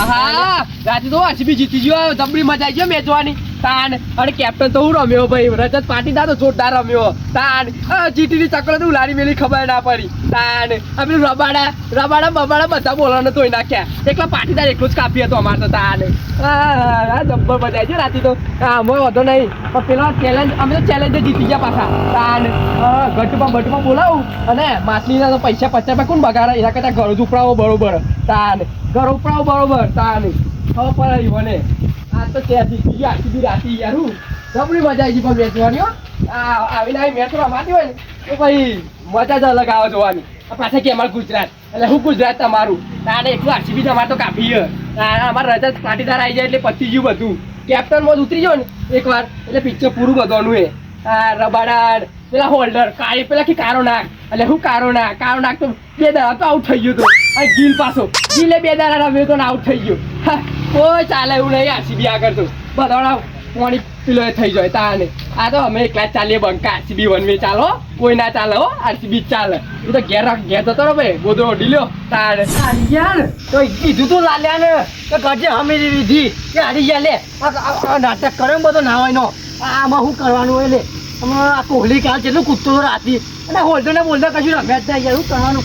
હા રાતે તો આરસીબી જીતી ગયો જબરી મજા આવી ગયો મેચ જોવાની તાન અને કેપ્ટન તો હું રમ્યો ભાઈ રજત પાટીદાર તો જોરદાર રમ્યો તાન જીટીની ચક્કર તો ઉલારી મેલી ખબર ના પડી તાન આ પેલું રબાડા બબાડા બધા બોલવાનો તોય નાખ્યા એકલા પાટીદાર એકલો જ કાપી હતો અમારે તો તાન જબ્બર મજા આવી છે રાતે તો અમે વધો નહીં પણ પેલો ચેલેન્જ અમે તો ચેલેન્જ જીતી ગયા પાછા તાન ગટમાં બોલાવું અને માછલીના તો પૈસા 50 કોણ બગાડે એના કરતા ઘર જ ઉપડાવો બરોબર તાન ઘર ઉપડાવો બરોબર તાન ખબર પડે મને આ તો ત્યાં જીતી ગયા આખી રાતી યાર હું જબરી મજા આવી ગઈ પણ મેચ જોવાની હો આવીને આવી મેચ રમાતી હોય ને તો ભાઈ મજા જ અલગ આવે જોવાની પાછા કે અમારું ગુજરાત એટલે હું ગુજરાત તમારું તાને એકલું આરસીબી તમારે તો કાપી અમારે રજત પાટીદાર આવી જાય એટલે પતી ગયું બધું કેપ્ટનમાં ઉતરી ગયો ને એકવાર એટલે પિક્ચર પૂરું બધવાનું એ રબાડા પેલા હોલ્ડર કાળી પેલા કે કારો નાક એટલે હું કારો નાક તો 2 દાડા તો આઉટ થઈ ગયું તો અને ગીલ પાછો ગીલે 2 દાડા રમ્યો તો ને આઉટ થઈ ગયો કોઈ ચાલે એવું નહીં આરસીબી આગળ તો બધા પાણી પેલો થઈ જાય તાને આ તો અમે એકલા ચાલીએ બંકા આરસીબી વનવે ચાલો કોઈ ના ચાલે હો આરસીબી જ ચાલે એ તો ઘેર જતો રહો ભાઈ બોધો ઢીલ્યો તાને યાર તો કીધું તું લાલ્યા ને તો ઘરજે હમેલી લીધી કે હારી ગયા લે નાટક કરે બધો ના હોય નો આમાં શું કરવાનું હોય લે આ કોહલી કાલ કેટલું કૂદતો રાતી અને હોલ્ડર ને બોલતા કશું રમ્યા જ નહીં યાર શું કરવાનું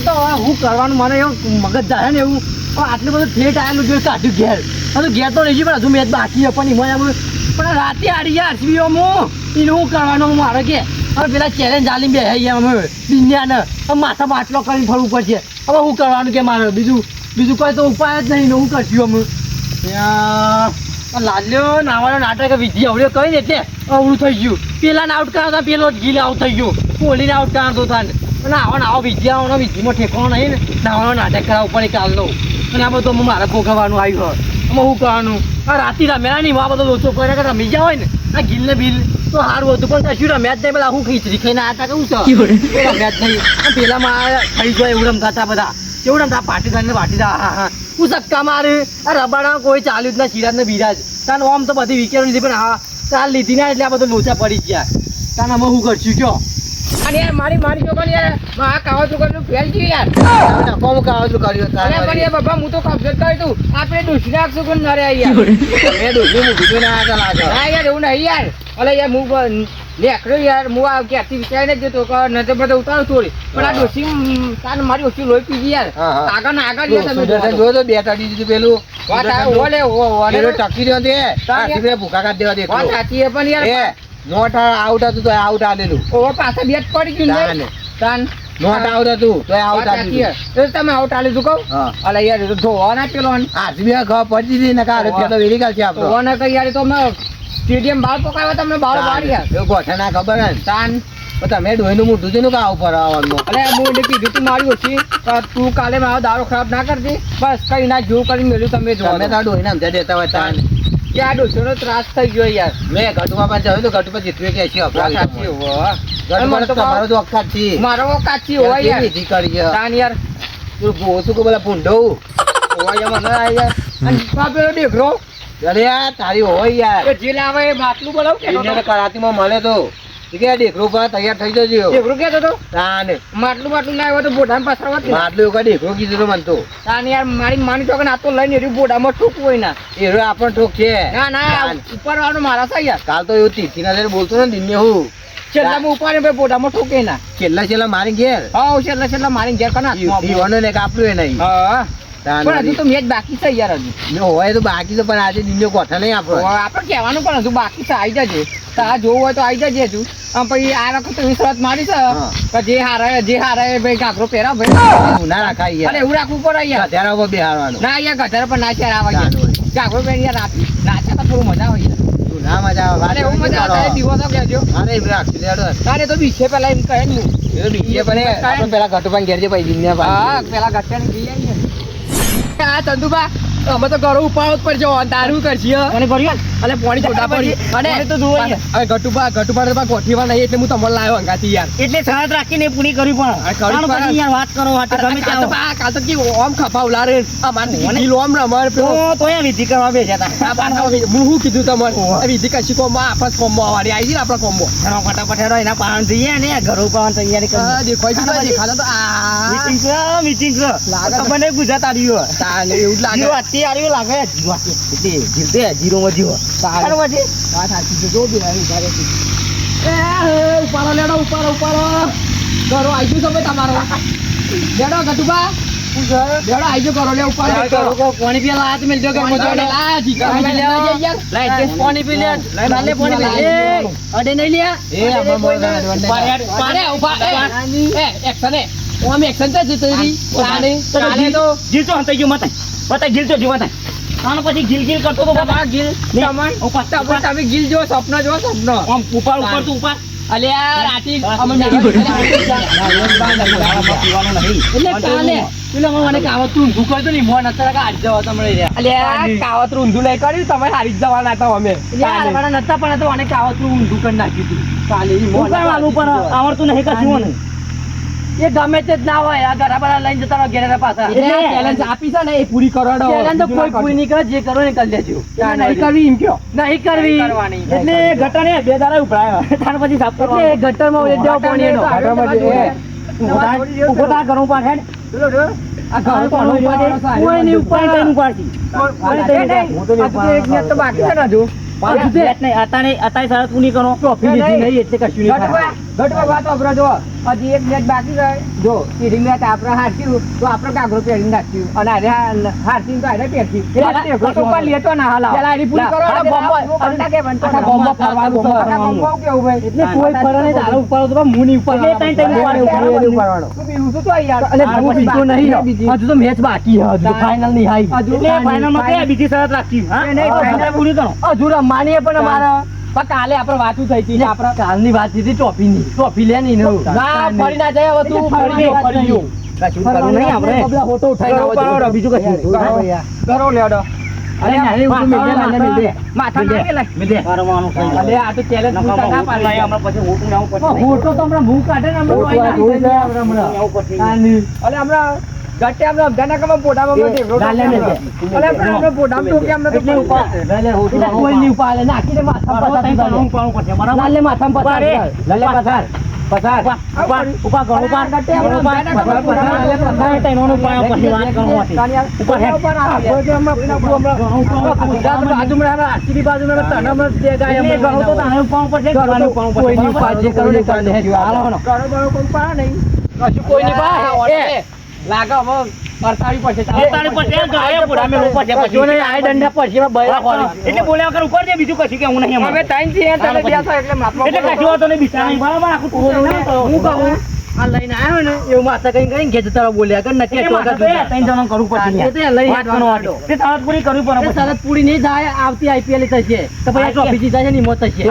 તો શું કરવાનું મને એવું મગજ જાય ને એવું આટલું બધું થેટ આવેલું જોયું કાઢ્યું ઘેર તો ઘેર તો રહી પણ હજુ મેચ બાકી પણ એમાં પણ રાતે હારી ગયા આરસીબી એનું શું કરવાનું મારે કે હવે પેલા ચેલેન્જ આલી બે અમે દુનિયાને માથા બાટલો કરીને ફરવું પડશે હવે શું કરવાનું કે મારે બીજું કોઈ તો ઉપાય જ નહીં હું કરશું અમે લાલ્યો નાવાનો નાટક વિધિ અવડ્યો કઈ ને એટલે અવળું થઈ ગયું પેલાને આઉટ કરાવતા પેલો જ ગીલ આઉટ થઈ ગયું કોહલીને આઉટ કરાવતો થાય ને આવો વિધિ આવવાનો વિધિમાં ઠેકવાનો નહીં ને નાવાનો નાટક કરાવવું પડે કાલનો અને આ બધું મારે ભોગવવાનું આવ્યું હોય એમાં શું કરવાનું રાતે રમ્યા નહીં આ બધો ઓછો કરે કે રમી ગયા હોય ને આ ગીલ ને બિલ તો સારું હતું પણ કશું રમ્યા જ નહીં પેલા હું ખીચડી ખાઈને આતા કેવું છે રમ્યા જ નહીં પેલામાં થઈ જાય એવું રમતા બધા કેવું રમતા પાટીદાર ને પાટીદાર હા હું સક્કા મારે આ રબાડા કોઈ ચાલ્યું જ ના સિરાજ ને બિરાજ તાન આમ તો બધી વિકેટ લીધી પણ હા કાલ લીધી ના એટલે આ બધું લોચા પડી ગયા તાન અમે શું કરશું કયો અને યાર મારી છોકરી યાર આ કાવા છોકરીનું ફેલ છે યાર કોમ કાવા છોકરીઓ તારે પણ યાર બાબા હું તો કમ્પ્લીટ કરી દઉં આપણે દોષી નાખશું કોણ નરે યાર મે દોષી હું બીજો ના આગળ લાગે હા યાર એવું નહીં યાર અલે યાર હું લેખરો યાર હું આ ક્યાંથી વિચારીને જ જતો કે નજર પર ઉતારું થોડી પણ આ દોષી તાન મારી ઓછી લોહી પી ગઈ યાર આગળ યાર તમે જો તો બે ટાડી દીધું પેલું વાત આ ઓલે ટકી રહ્યો તે આ ભૂખા કાઢ દેવા દે વાત સાચી પણ યાર નોટ આઉટ હતું તો આઉટ આલેલું ઓ પાછા બેટ પડી ગયું ને તાન નોટ આઉટ હતું તો આઉટ આલેલું તો તમે આઉટ આલેલું કહો અલે યાર ધોવા ના પેલો આરસીબી ઘ પડી દી ને કા પેલો વેરી ગાલ છે આપણો ઓને કઈ યાર તો મે સ્ટેડિયમ બાર પકાવ્યા તમને બાર બાર યાર એ ગોઠા ના ખબર ને તાન તમે ડોઈનું મોઢું છે નું કા ઉપર આવવાનું અલે હું એને કીધું તું મારી ઓછી તું કાલે મારો દારો ખરાબ ના કરજે બસ કઈ ના જો કરી મેલ્યું તમે જો તમે તાર ડોઈને સમજા દેતા હોય તાન યાર ડોસોનો ત્રાસ થઈ ગયો યાર મેં ઘટુમાં પણ જયું તો ઘટુમાં જીતવે કે છે અપરાધ સાચી હો ઘટમાં તો તમારો તો અક્કાત છે મારો અક્કાત છે હોય યાર વિધિ કરી તાન યાર તું બોસુ કો બોલા પુંડો હોય મને આ યાર અને પાપેલો દેખરો અરે યાર તારી હોય યાર જે લાવે માટલું બોલાવ કે એને કરાતીમાં મળે તો કે દેખરો પર તૈયાર થઈ જજો દેખરો કે તો તાન માટલું લાવ્યો તો બોડામાં પાછળવા માટલું એવું દેખરો કીધું મન તો તાન યાર માની તો કે આ તો લઈને એરી બોડામાં ઠોકવું હોય ના એરો આપણ ઠોક છે ના ઉપર વાળો મારા થાય યાર કાલ તો એવું તીથી નજર બોલતો ને દિને હું છેલ્લામાં ઉપાડે ભાઈ બોડામાં ઠોકે ના છેલ્લા મારી ઘેર હા છેલ્લા મારી ઘેર કના દીવાનો ને કાપલું એ નહીં હા પણ હજુ તો મેચ બાકી છે યાર હજુ હોય તો બાકી તો પણ આજે દિને ગોઠા નહીં આપણો આપણે કહેવાનું પણ હજુ બાકી છે આવી જજે આ જોવું હોય તો આવી જજે હજુ પછી આ વખત વિશ્વાસ મારી છે જે હારે ભાઈ કાકરો પહેરા ભાઈ ના રાખાય યાર એવું રાખવું પડે યાર ગધારા ઉપર બેહારવાનું ના યાર ગધારા પર ના ચાર આવે યાર કાકરો પહેરી યાર નાચા તો થોડું મજા આવે યાર ના મજા આવે એવું મજા આવે દિવસો કહેજો અરે રાખી લેડો અરે તો બીજે પેલા એમ કહે ને એ બીજે પણ પેલા ઘટું ઘેર જે પૈસા દિને હા પેલા ઘટાને જઈ આવીએ આ ચંદુબા અમે તો ઘરો ઉપાડો જ પડશે દારૂ કરશે અને ભર્યો અને પાણી છોટા પડી અને તો જુઓ હવે ઘટુબા ગોઠીવા નહીં એટલે હું તમને લાવ્યો અંગાથી યાર એટલે શરત રાખીને પૂરી કરી પણ યાર વાત કરો વાત ગમે ત્યાં કાલ તો કે ઓમ ખપાવ લારે અમાર ઓમ રમર તો એ વિધિ કરવા બેસ્યા હતા હું શું કીધું તમારે વિધિ કશી કોમમાં આપણા કોમમાં આવવાની આવી છે ને આપણા કોમમાં ફટાફટ એના પાન જઈએ ને ઘરો પાન તૈયારી કરી દેખાય દેખાતા તો આ મીટિંગ છે લાગે મને ગુજરાત આવ્યો એવું જ લાગે વાતી આર્યો લાગે વાતી એટલે જીતે જીરોમાં જીવો તારે વાતી વાત સાચી છે જો બી આવી ઉભા રહે એ ઉપાડો લેડો ઉપાડો ઘરો આવી ગયું તમે તમારો લેડો ગટુબા લેડો આવી ગયો ઘરો લે ઉપાડો પાણી પીવા લાયા તો મેલ જો કે મજો લા જીકા પાણી પી લે લાલે પાણી પી લે અડે નહીં લ્યા એ અમાર પાડે ઉભા એ એક્શન એ ઓમ એક્શન તે જીતરી કાલે તો જીલતો હંતાઈ ગયો મતા જીલતો જીવતા આનો પછી ગીલ કરતો તો બાબા ગીલ તમાર ઉપર તમે ગીલ જો સપના જો સપનો આમ ઉપર તું ઉપર અલ્યા રાતી અમે પીવાનું નહીં એટલે કાલે પેલો મને કાવત ઊંધું કરતો ને મોન અત્યારે આજ જવા તમને રે અલ્યા કાવત ઊંધું લઈ કર્યું તમે હારી જવાના હતા અમે યાર મારા નતા પણ તો મને કાવત ઊંધું કરી નાખ્યું હતું કાલે મોન કરવાનું પણ આવડતું નહીં કશું નહીં એ ગમે તે જ ના હોય આ ઘરા બરા લઈને જતા રહો ઘેરા પાછા એટલે ચેલેન્જ આપી છે ને એ પૂરી કરોડો ચેલેન્જ તો કોઈ પૂરી નહીં કરે જે કરો ને કરી લેજો નહીં કરવી એમ કયો નહીં કરવી એટલે ગટર ને બે દાડા ઉભરાયો તાર પછી સાફ કરો એટલે ગટરમાં ઓલે દેવો પાણી એનો ઉભો થા ઘણું પાછ હેડ આ ઘર તો કોઈ નહીં ઉપર કઈ ઉપાડતી એક મિનિટ તો બાકી છે ને હજુ અત્યારે સારા તું નહીં કરો ટ્રોફી લીધી નહીં એટલે કશું નહીં થાય ગટવા વાત વાપરો જો હજી એક મેચ બાકી છે જો ટીડિંગ રાત આપણે હારશું તો આપણે કાગરો પહેરી નાખ્યું અને અરે હારશું તો અરે પહેરશું તો પર લેતો ના હાલ પેલા આડી પૂરી કરો અંડા કે બનતો બોમ્બો ફરવાનું બોમ્બો કેવું ભાઈ એટલે કોઈ ફરે નહીં તારો ઉપર તો હું નહીં ઉપર એટલે ત્રણ ઉપાડવાનો તું બીજું શું તો યાર અને હું બીજો નહીં હજુ તો મેચ બાકી છે હજુ ફાઇનલ નહીં આવી એટલે ફાઇનલ માં કઈ બીજી શરત રાખી હા નહીં ફાઇનલ પૂરી કરો હજુ રમવાની પણ અમારા પણ કાલે આપણે વાતું થઈ હતી આપણે કાલની વાત હતી ટ્રોફી લે નહીં ના ફરી ના જાય હવે તું ફરી ગયું કશું કરવું નહીં આપણે ફોટો ઉઠાઈને બીજું કશું કરો લેડો અરે નાની ઉપર મેલ દે માથા નાખે લે મેલ દે કરવાનું કઈ અરે આ તો ચેલેન્જ પૂછતા ના પાડી હમણાં પછી હોટું ને આવું પછી ફોટો તો હમણાં ભૂખ કાઢે ને હમણાં અરે હમણાં ગટ્ટે આપણે અફઘાના કમાં પોટામાં આપણે પોટામાં તો કે અમને તો ઉપર કોઈ નહીં ઉપાડે નાખીને માથામાં પસાર લાલે માથામાં પસાર પસાર ઉપર ઘણું પાર ગટ્ટે આપણે પસાર ટાઈમનો પાયો પછી વાત કરો ઉપર હેડ બાજુમાં આરસીબી બાજુમાં તનમ જે ગાય એ ઘણું તો તાણે પાવ પછી ઘણું પાવ કોઈ નહીં ઉપાડ જે કરો ને કરી દે હાલો કરો કોઈ પાર નહીં કશું કોઈ નહીં પાડે લાગે હવે પરતાવી પડશે ગાય પૂરા મે ઉપર છે પછી જોને આ દંડા પછી બૈરા ખોરી એટલે બોલ્યા વગર ઉપર દે બીજું કશું કે હું નહીં હવે ટાઈમ થી તને બેસો એટલે માપમાં એટલે કશું હતો નહીં બિચારા નહીં બરાબર આખું હું કહું આ લઈને આવ્યો ને એવું માથા કઈ કઈ ઘેર જતા બોલ્યા કે નથી ત્રણ જણા કરવું પડશે તે લઈ હાથવાનો આટો તે તરત પૂરી કરવી પડે તરત પૂરી નહીં થાય આવતી આઈપીએલ થશે તો પછી ટ્રોફી જીતા છે ને હિંમત થશે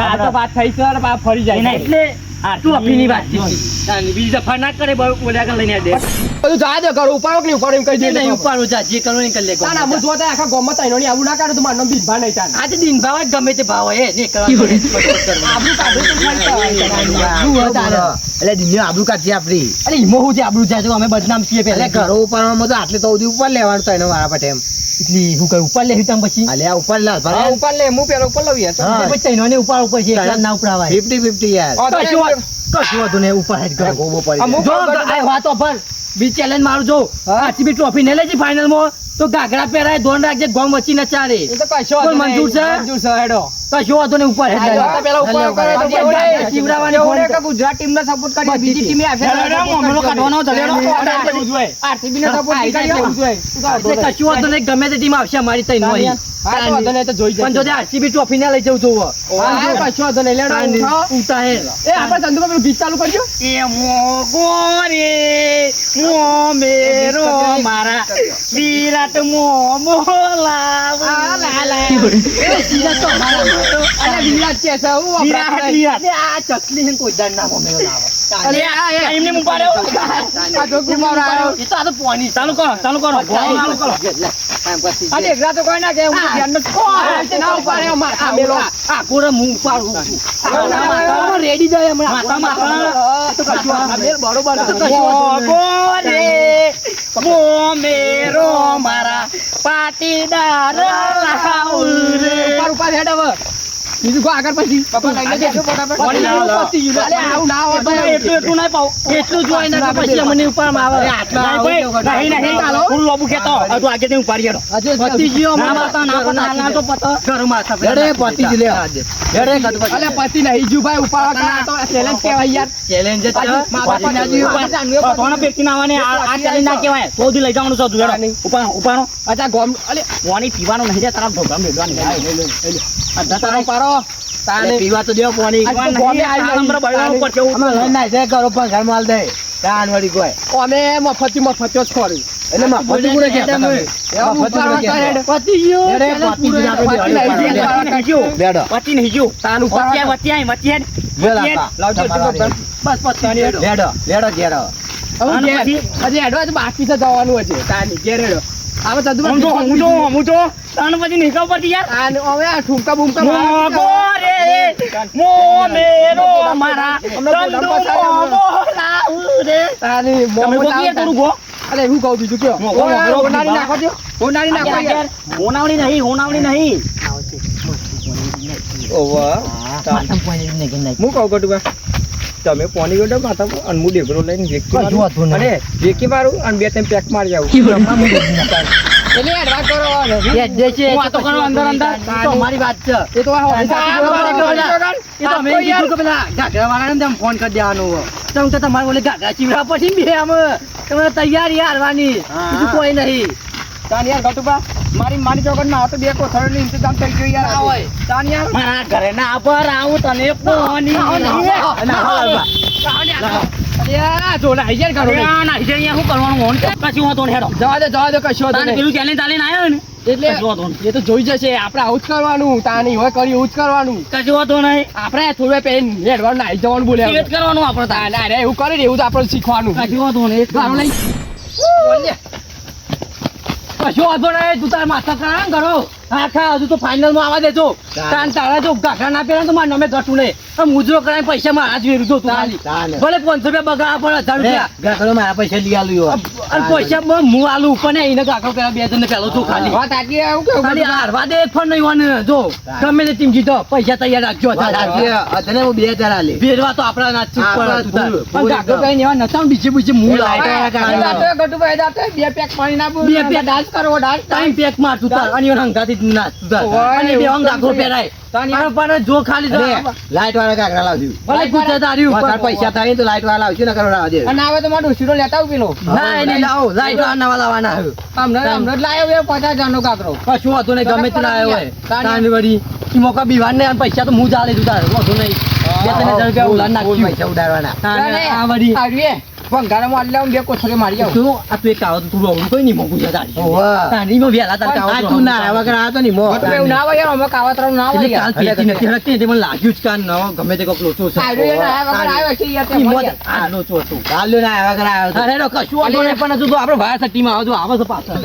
આ તો વાત થઈ છે બાપ ફરી જાય એટલે ટ્રોફી ની વાત છે બીજી દફા ના કરે બોલ્યા કે લઈને દે બધું જા દે કરો ઉપાડો કે ઉપાડો એમ કહી દે નહીં ઉપાડો જા જે કરો ને કરી લે ના હું જોતા આખા ગોમત આઈનો ની આવું ના કાઢો તો મારું નામ દિનભા નહીં તાન આજે દિનભા જ ગમે તે ભાવ હે ને કરવા આબરૂ કાઢો તો એટલે દિનને આબરૂ કાઢી આપરી અરે ઈમો હું જે આબરૂ જાય તો અમે બદનામ છીએ પહેલા ઘરો ઉપાડવામાં તો આટલે તો સુધી ઉપર લેવાનું તો એનો વાળા પટે એમ એટલી હું કઈ ઉપર લે તમ પછી અલે આ ઉપર લા ભરે ઉપર લે હું પેલો ઉપર લઉં યાર પછી તઈનો ને ઉપર ઉપર છે એટલા ના ઉપરાવાય 50-50 યાર કશું હતું ને ઉપર હેડ કરે ગોબો પડી જો આ વાતો પર બી ચેલેન્જ મારું જો આરસીબી ટ્રોફી ને લેજી ફાઇનલ માં તો ગાગડા પહેરાય દોન રાખજે ગોમ વચ્ચે ન ચારે એ તો કશો મંજૂર છે હેડો કશો હતો ને ઉપર હેડ પેલા ઉપર કરે જીવરાવાની ફોન કે ગુજરાત ટીમ ને સપોર્ટ કરી બીજી ટીમે મમ્મીનો કાઢવાનો આરસીબી ને સપોર્ટ કરી કશું હતો ને ગમે તે ટીમ આવશે અમારી તઈ નહીં પણ જો આરસીબી ટ્રોફી ને લઈ જવું જોવો કશો હતો ને લેડો ઉતા હે એ આપણે ચંદુકા પેલું ગીત ચાલુ કરજો એ મોગો રે મો મેરો મારા વિરાટ મો મોલા વિરાટ તો મારા વિરાટ કે છે હું વિરાટ આ ચકલી હે કોઈ દંડ ના મોમેલો ના અરે આ એમને મુપાડ્યો આ જો કુમાર આવ્યો એ તો આ તો પાણી ચાલુ કરો ચાલુ કરો અરે એકલા તો કોઈ ના કે હું ધ્યાન ન કોઈ ના ઉપાડે આ મેલો આ કોરે મું ઉપાડું રેડી જાય હમણાં માથા તો કશું બરોબર તો કશું રે મો મેરો મારા પાટીદાર લાઉ રે ઉપર હેડ હવે બીજું કોઈ આગળ પછી પપ્પા લઈ લેજો ફટાફટ પાણી લાવો, લાવો. પતી ગયું. અલે આવું ના હોય તો એટલું ના પાવ એટલું જોઈ ને પછી અમને ઉપર આવે નહીં ચાલો ફૂલ લોબુ કેતો હવે તું આગે હું પાડી હેડો પતિ જીઓ ના માતા ના ના તો પતો ઘરમાં હતા અરે પતી જ લે અરે પતિ નહીં જુ ભાઈ ઉપાડવા તો ચેલેન્જ કહેવાય યાર ચેલેન્જ જ છે. મારા પતિ જીવ તોને પેટી ના આવવાની આ ચાલી ના કહેવાય તો લઈ જવાનું છે તું હેડો ઉપાડો અચ્છા ગોમ અલે પાણી પીવાનું નહીં તારા ભોગા મેળવાની અડધા તારા પારો તાને પીવા તો દેવો પાણી આ તો ગોમે આવી નંબર બળવાનું પડશે અમે લઈ ના છે ઘરો પર ઘર માલ દે કાન વળી કોઈ અમે મફતી જ ખોરી એટલે મફતી ગુણે કે પતિ જીઓ અરે પતિ જીઓ આપણે બેડો પતિ નહીં જો તાન ઉપર વચ્ચે હેડ લાવજો બસ પતિ લેડો ઘેરો હજી એડવાન્સ બાકી છે જવાનું હશે તાની ઘેરેડો હવે હું તો તાણ પછી નહીં ખબર પડતી યાર આને હવે આ ઠુમકા બુમકા મોગો રે મો મેરો મારા તંદુ મોગો લાઉ રે તાની તમે ગો કે તું ગો અરે હું કહું બીજું કયો હોનારી નાખો દો હોનારી નાખો યાર હોનાવણી નહીં ઓવા હું કહું ગટુબા તમે પોની ગોડો માથા પર અનમુ ડેગરો લઈને વેકી મારું અને બે ત્રણ પેક મારી આવું એટલે એડવાન્સ કરો હું આ તો કરો અંદર તો અમારી વાત છે એ તો આ એ તો અમે કીધું કે પેલા ઘાઘરા વાળાને તેમ ફોન કરી દેવાનો તો હું તો તમારે બોલે ઘાઘરા ચીવડા પછી બે આમ તમે તૈયારી હારવાની બીજું કોઈ નહીં તાન યાર ગટુબા મારી ચોકડ માં તો બે કોથળનો ઇંતજામ થઈ ગયો યાર આ હોય તાન યાર મારા ઘરે ના પર આવું તને પોની અરે જો ના યાર કરો ના અહીંયા શું કરવાનું હોન કશું હતો ને હેડો જવા દે કશો તાને પેલું ચેલેન્જ ચાલીને આવ્યો ને એટલે કશું હતો ને એ તો જોઈ જશે આપણે આવું જ કરવાનું તાની હોય કરી એવું જ કરવાનું કશું હતો નહીં આપણે થોડું પેન હેડવાનું નાઈ જવાનું બોલે એ જ કરવાનું આપણે તાને અરે એવું કરે ને એવું તો આપણે શીખવાનું કશું હતો ને ગાળો લઈ કશો વાંધો નહીં તું તારે માથા કરા કરો હા ખા હજુ તો ફાઇનલ માં આવવા દેજો તાન તારા જો ઘાઘરા ના પહેરા તો મારે નમે ઘટું નહીં મુજરો કરાય પૈસા મારા જ વેરું જો તું ખાલી ભલે 500 રૂપિયા બગાડવા પડે 1000 રૂપિયા મારા પૈસા લઈ આલું અને પૈસા હું આલું ઉપર ને એને ઘાઘરો પહેલા બે જણ પેલો તું ખાલી વાત આજી આવું કેવું ખાલી હારવા દે પણ નહીં વાને જો ગમે તે ટીમ જીતો પૈસા તૈયાર રાખજો તને હું 2000 આલી ભેરવા તો આપણા નાચ આપણા પણ ઘાઘરો કઈ એવા નતા બીજે મૂળ ગટુભાઈ દાતે બે પેક પાણી ના બે પેક ડાન્સ કરવો ડાન્સ ટાઈમ પેક માર તું તાર અને હંગાથી નાચ તું તાર અને બે અંગ ઘાઘરો પહેરાય પણ જો ખાલી લાઈટ વાળા કાકરા લાવજો ભલે ગુજે તારી ઉપર પૈસા થાય તો લાઈટ વાળા આવશે ને કરવા દે અને આવે તો મારું ઉસીરો લેતા આવ પેલો ના એને લાવો લાઈટ આ નવા લાવવાના હમણાં લાયો 50 જણનો કાકરો કશું હતું નહીં ગમે તે લાવ્યો હોય તાની વળી ઈ મોકા બીવાન ને પૈસા તો હું જ આલે તું તાર વધુ નહીં 2000 રૂપિયા ઉલાન નાખ્યું પૈસા ઉડાડવાના આ વળી આવ્યે પણ ઘરમાં આટલા બે કોથળે મારી આવ તું આ તું એક કાવ તું રોવું કોઈ નહીં મોકું તારી તારી નો વેલા તાર કાવ તું ના આવા કરા તો નહીં મો એવું ના હોય યાર અમે કાવતરા ના હોય કાલ પેટી નથી હરકતી તે મને લાગ્યું જ કાન ન ગમે તે કોક લોચો છે આવ્યો ના આવા કરા આવ્યો છે યાર તે આ લોચો હતું કાલ્યો ના આવા કરા અરે કશું હતું નહીં પણ હજુ તો આપણે ભાઈ ટીમ આવે તો આવે છે પાછળ